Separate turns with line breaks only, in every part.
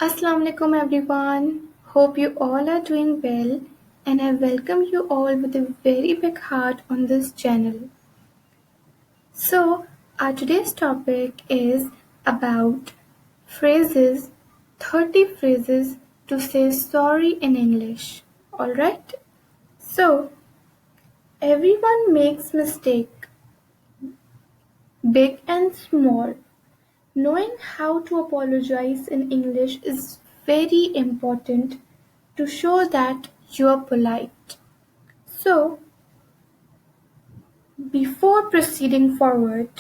Assalamu alaikum everyone. Hope you all are doing well and I welcome you all with a very big heart on this channel. So, our today's topic is about phrases, 30 phrases to say sorry in English. Alright? So, everyone makes mistake, big and small. Knowing how to apologize in English is very important to show that you are polite. So, before proceeding forward,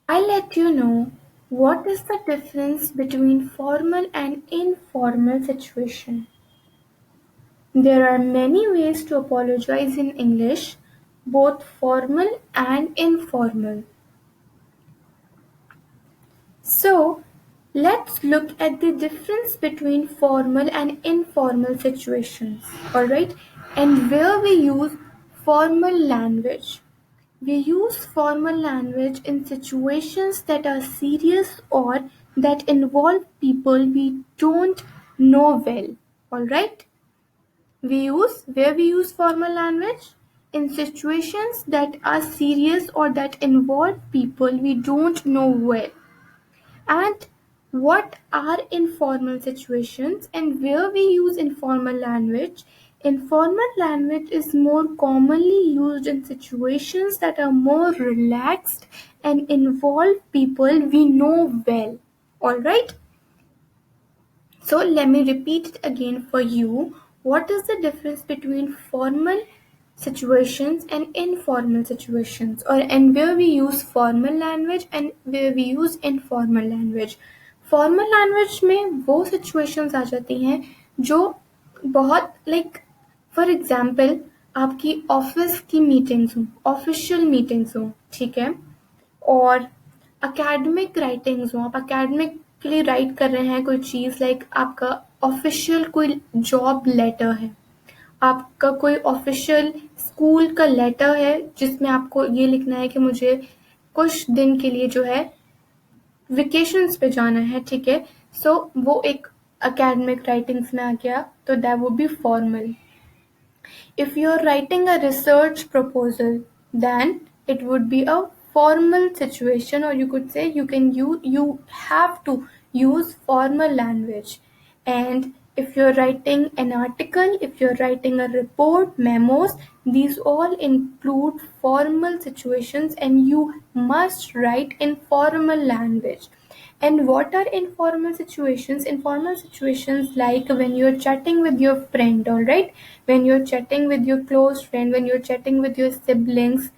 I'll let you know what is the difference between formal and informal situation. There are many ways to apologize in English, both formal and informal. So, let's look at the difference between formal and informal situations, alright? And where we use formal language. We use formal language in situations that are serious or that involve people we don't know well, alright? Where we use formal language in situations that are serious or that involve people we don't know well. And what are informal situations and where we use informal language? Informal language is more commonly used in situations that are more relaxed and involve people we know well. Alright? So let me repeat it again for you. What is the difference between formal situations and informal situations, or and where we use formal language and where we use informal language? Formal language में वो situations आ जाती हैं जो बहुत for example आपकी office की meetings हो, official meetings हो, ठीक है, और एकेडमिक राइटिंग्स हो, आप एकेडमिक के लिए राइट कर रहे हैं कोई चीज़, आपका ऑफिशियल कोई जॉब लेटर है, आपका कोई ऑफिशियल स्कूल का लेटर है जिसमें आपको ये लिखना है कि मुझे कुछ दिन के लिए जो है वेकेशंस पे जाना है, ठीक है, सो वो एक एकेडमिक राइटिंग्स में आ गया, तो that would be formal. If you're writing a research proposal, then it would be a formal situation, or you could say you have to use formal language. And if you're writing an article, if you're writing a report, memos, these all include formal situations and you must write in formal language. And what are informal situations? Informal situations like when you're chatting with your friend, all right? When you're chatting with your close friend, when you're chatting with your siblings,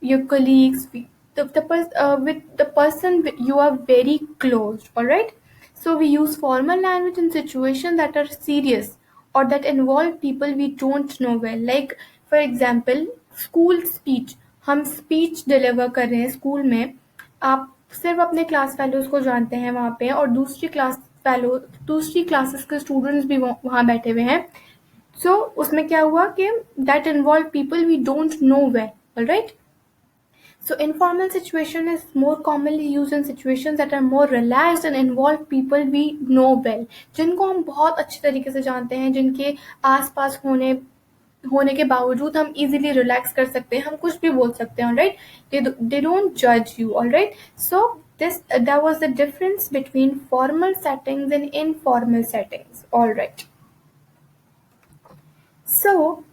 your colleagues, with the person you are very close, all right? So we use formal language in situations that are serious or that involve people we don't know well. Like for example, school speech. हम speech deliver कर रहे हैं school में, आप सिर्फ अपने class fellows को जानते हैं वहाँ पे, और दूसरी क्लासेस के स्टूडेंट्स भी वहाँ बैठे हुए हैं. सो उसमें क्या हुआ कि that involve people we don't know well, alright? So informal situation is more commonly used in situations that are more relaxed and involve people we know well, जिनको हम बहुत अच्छे तरीके से जानते हैं, जिनके आसपास होने के बावजूद हम इजीली रिलैक्स कर सकते हैं, हम कुछ भी बोल सकते हैं, ऑलराइट? दे डोंट जज you, alright? So that was the difference between formal settings and informal settings, alright? So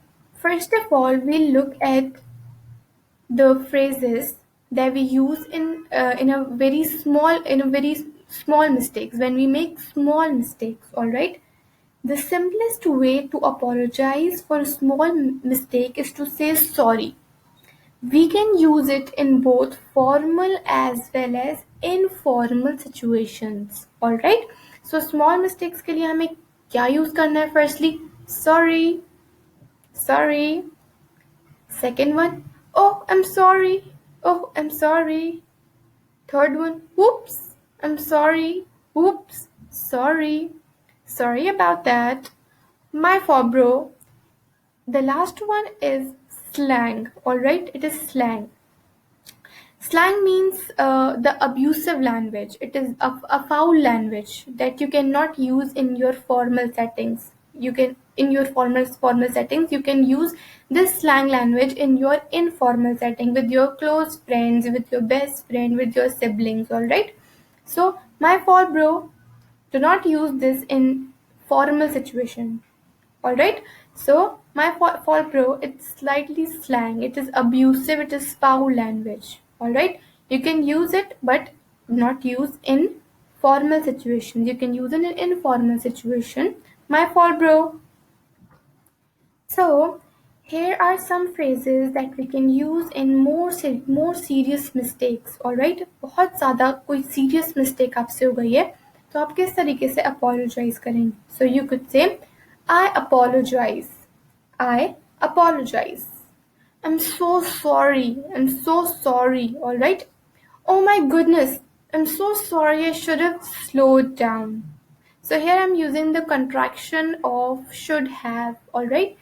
first of all, we'll look at the phrases that we use in a very small mistakes, when we make small mistakes, alright? The simplest way to apologize for a small mistake is to say sorry. We can use it in both formal as well as informal situations, alright? So small mistakes के लिए हमें क्या use करना है? Firstly, sorry. Second one, oh, I'm sorry. Oh, I'm sorry. Third one, whoops, I'm sorry. Whoops, sorry. Sorry about that. My fault, bro. The last one is slang, alright? It is slang. Slang means the abusive language. It is a foul language that you cannot use in your formal settings. You can in your formal settings you can use this slang language in your informal setting with your close friends, with your best friend, with your siblings. All right. So my fault, bro. Do not use this in formal situation. All right. So my fault, bro. It's slightly slang. It is abusive. It is foul language. All right. You can use it, but not use in formal situations. You can use it in informal situation. My fault, bro. So here are some phrases that we can use in more serious mistakes. All right. बहुत ज़्यादा कोई serious mistake आपसे हो गई है तो आप किस तरीके से apologize करेंगे. So you could say, I apologize. I apologize. I'm so sorry. I'm so sorry. All right. Oh my goodness. I'm so sorry. I should have slowed down. So here I'm using the contraction of should have. All right.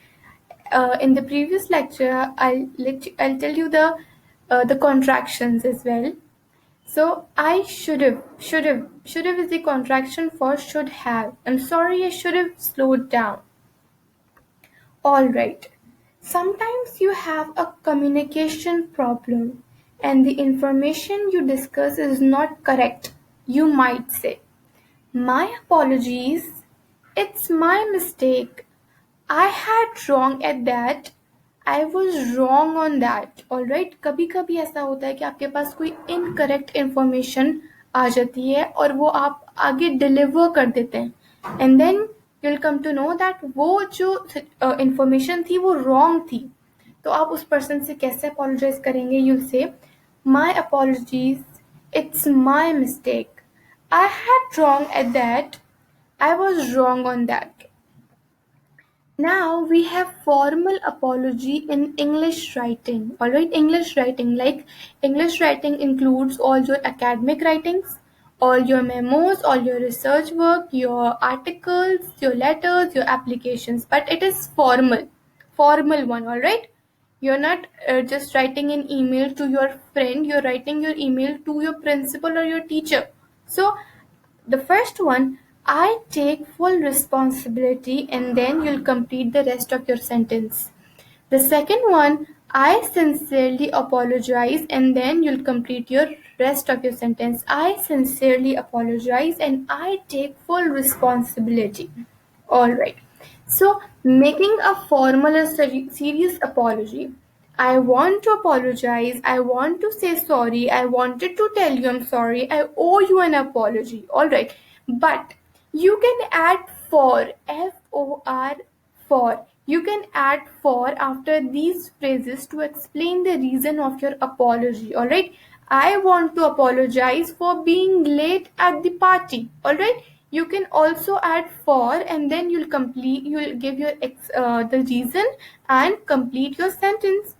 In the previous lecture, I'll tell you the contractions as well. So I should have is the contraction for should have. I'm sorry, I should have slowed down. All right. Sometimes you have a communication problem and the information you discuss is not correct. You might say, my apologies. It's my mistake. I had wrong at that. I was wrong on that. Alright. कभी कभी ऐसा होता है कि आपके पास कोई incorrect information आ जाती है और वो आप आगे deliver कर देते हैं and then you'll come to know that वो जो information थी वो wrong थी. तो आप उस person से कैसे apologize करेंगे? You'll say, my apologies. It's my mistake. I had wrong at that. I was wrong on that. Now we have formal apology in English writing. Alright, English writing. Like English writing includes all your academic writings, all your memos, all your research work, your articles, your letters, your applications. But it is formal one. Alright, you're not just writing an email to your friend. You're writing your email to your principal or your teacher. So the first one, I take full responsibility, and then you'll complete the rest of your sentence. The second one, I sincerely apologize, and then you'll complete your rest of your sentence. I sincerely apologize and I take full responsibility. All right. So, making a formal or serious apology. I want to apologize. I want to say sorry. I wanted to tell you I'm sorry. I owe you an apology. All right. But you can add for, FOR, for. You can add for after these phrases to explain the reason of your apology. All right. I want to apologize for being late at the party. All right. You can also add for and then you'll give your the reason and complete your sentence.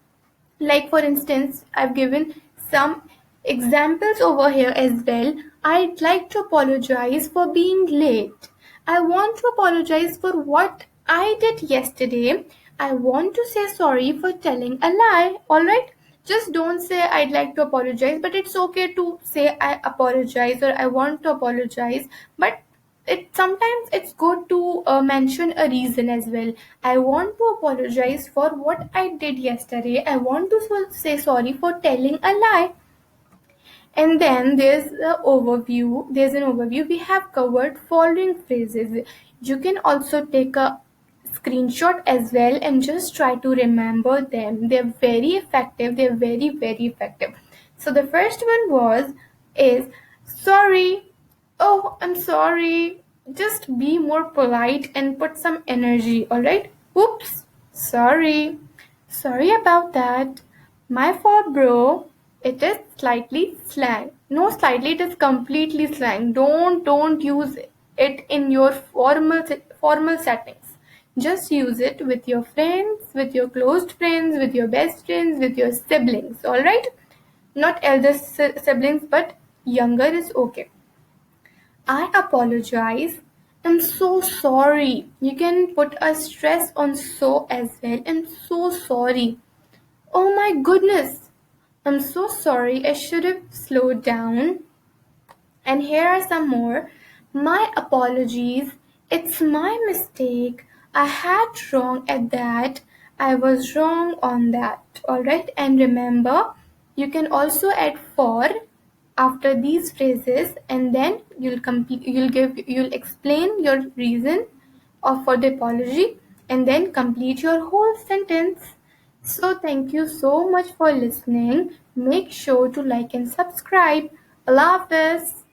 Like for instance, I've given some examples over here as well. I'd like to apologize for being late. I want to apologize for what I did yesterday. I want to say sorry for telling a lie. Alright? Just don't say I'd like to apologize, but it's okay to say I apologize or I want to apologize. But it's good to mention a reason as well. I want to apologize for what I did yesterday. I want to say sorry for telling a lie. And then there's an overview. We have covered following phrases. You can also take a screenshot as well and just try to remember them. They're very effective. They're very, very effective. So the first one is sorry. Oh, I'm sorry. Just be more polite and put some energy, alright? Oops, sorry. Sorry about that. My fault, bro. It is slightly slang. No, slightly, it is completely slang. Don't use it in your formal settings. Just use it with your friends, with your close friends, with your best friends, with your siblings, alright? Not elder siblings, but younger is okay. I apologize. I'm so sorry. You can put a stress on so as well. I'm so sorry. Oh my goodness. I'm so sorry, I should have slowed down. And here are some more. My apologies. It's my mistake. I had wrong at that. I was wrong on that. Alright? And remember, you can also add for after these phrases, and then you'll explain your reason for the apology, and then complete your whole sentence. So thank you so much for listening. Make sure to like and subscribe. Allah Hafiz.